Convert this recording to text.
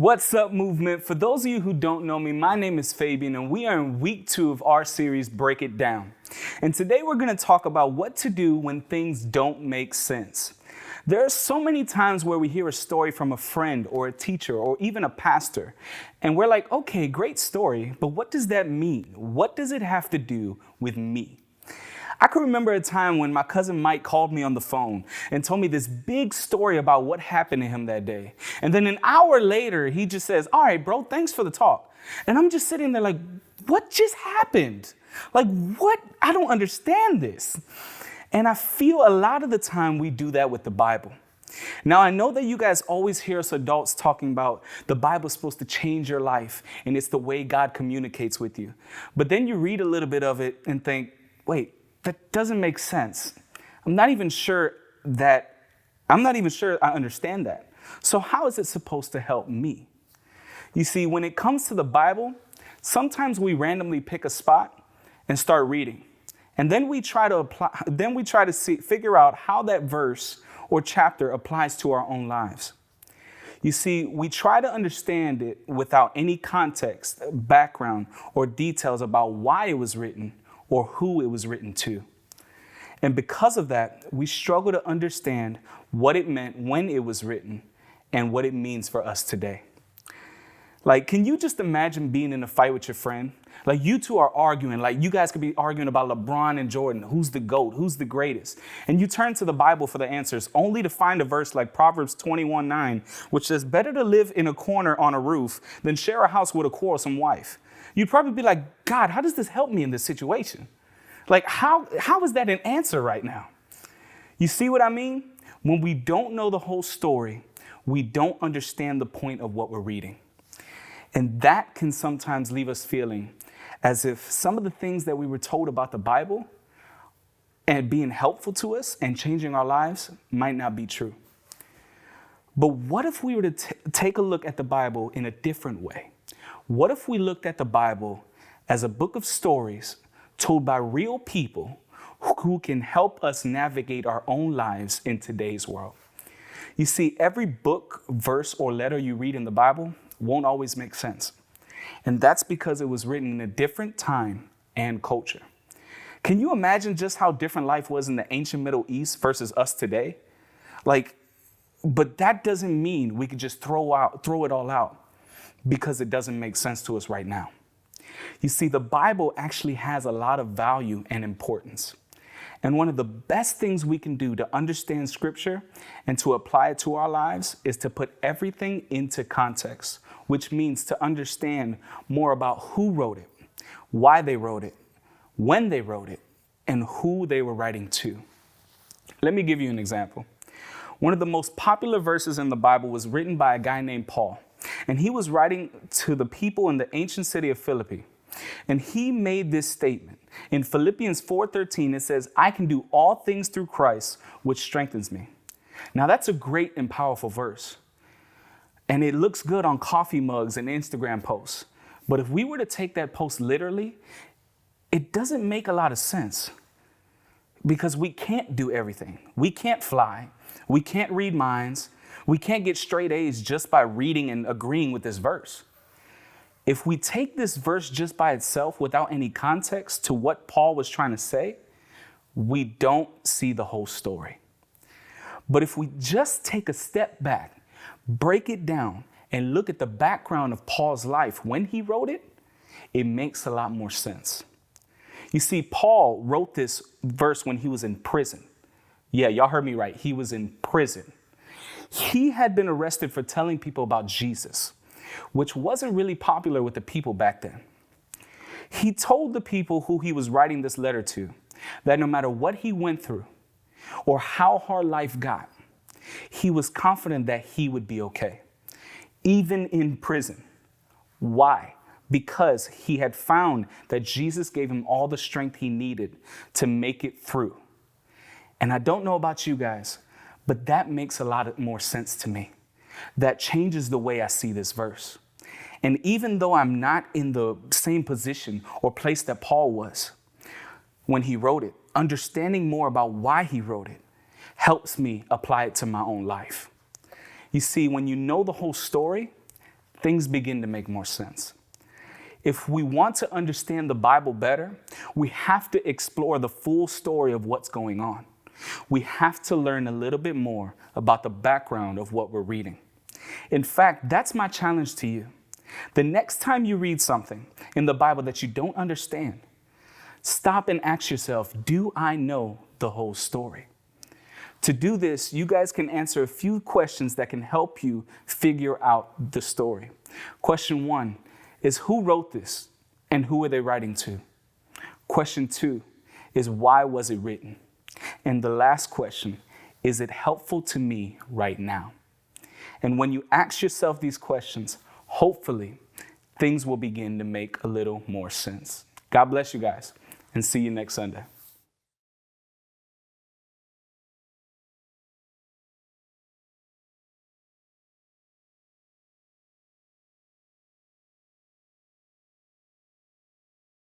What's up, movement? For those of you who don't know me, my name is Fabian, and we are in week 2 of our series, Break It Down. And today we're going to talk about what to do when things don't make sense. There are so many times where we hear a story from a friend or a teacher or even a pastor, and we're like, okay, great story, but what does that mean? What does it have to do with me? I can remember a time when my cousin Mike called me on the phone and told me this big story about what happened to him that day. And then an hour later, he just says, all right, bro, thanks for the talk. And I'm just sitting there like, what just happened? Like, what? I don't understand this. And I feel a lot of the time we do that with the Bible. Now, I know that you guys always hear us adults talking about the Bible's supposed to change your life and it's the way God communicates with you. But then you read a little bit of it and think, wait, that doesn't make sense. I'm not even sure I understand that. So how is it supposed to help me? You see, when it comes to the Bible, sometimes we randomly pick a spot and start reading. And then we try to figure out how that verse or chapter applies to our own lives. You see, we try to understand it without any context, background, or details about why it was written or who it was written to. And because of that, we struggle to understand what it meant when it was written and what it means for us today. Like, can you just imagine being in a fight with your friend? Like, you two are arguing, like you guys could be arguing about LeBron and Jordan, who's the GOAT, who's the greatest. And you turn to the Bible for the answers, only to find a verse like Proverbs 21:9, which says, better to live in a corner on a roof than share a house with a quarrelsome wife. You'd probably be like, God, how does this help me in this situation? Like, how is that an answer right now? You see what I mean? When we don't know the whole story, we don't understand the point of what we're reading. And that can sometimes leave us feeling as if some of the things that we were told about the Bible and being helpful to us and changing our lives might not be true. But what if we were to take a look at the Bible in a different way? What if we looked at the Bible as a book of stories told by real people who can help us navigate our own lives in today's world? You see, every book, verse, or letter you read in the Bible won't always make sense. And that's because it was written in a different time and culture. Can you imagine just how different life was in the ancient Middle East versus us today? But that doesn't mean we could just throw it all out because it doesn't make sense to us right now. You see, the Bible actually has a lot of value and importance. And one of the best things we can do to understand Scripture and to apply it to our lives is to put everything into context, which means to understand more about who wrote it, why they wrote it, when they wrote it, and who they were writing to. Let me give you an example. One of the most popular verses in the Bible was written by a guy named Paul. And he was writing to the people in the ancient city of Philippi. And he made this statement. In Philippians 4:13, it says, I can do all things through Christ, which strengthens me. Now, that's a great and powerful verse. And it looks good on coffee mugs and Instagram posts. But if we were to take that post literally, it doesn't make a lot of sense. Because we can't do everything. We can't fly. We can't read minds. We can't get straight A's just by reading and agreeing with this verse. If we take this verse just by itself without any context to what Paul was trying to say, we don't see the whole story. But if we just take a step back, break it down, and look at the background of Paul's life when he wrote it, it makes a lot more sense. You see, Paul wrote this verse when he was in prison. Yeah, y'all heard me right. He was in prison. He had been arrested for telling people about Jesus, which wasn't really popular with the people back then. He told the people who he was writing this letter to that no matter what he went through or how hard life got, he was confident that he would be okay, even in prison. Why? Because he had found that Jesus gave him all the strength he needed to make it through. And I don't know about you guys, but that makes a lot more sense to me. That changes the way I see this verse. And even though I'm not in the same position or place that Paul was when he wrote it, understanding more about why he wrote it helps me apply it to my own life. You see, when you know the whole story, things begin to make more sense. If we want to understand the Bible better, we have to explore the full story of what's going on. We have to learn a little bit more about the background of what we're reading. In fact, that's my challenge to you. The next time you read something in the Bible that you don't understand, stop and ask yourself, do I know the whole story? To do this, you guys can answer a few questions that can help you figure out the story. Question 1 is, who wrote this and who are they writing to? Question 2 is, why was it written? And the last question, is it helpful to me right now? And when you ask yourself these questions, hopefully things will begin to make a little more sense. God bless you guys, and see you next Sunday.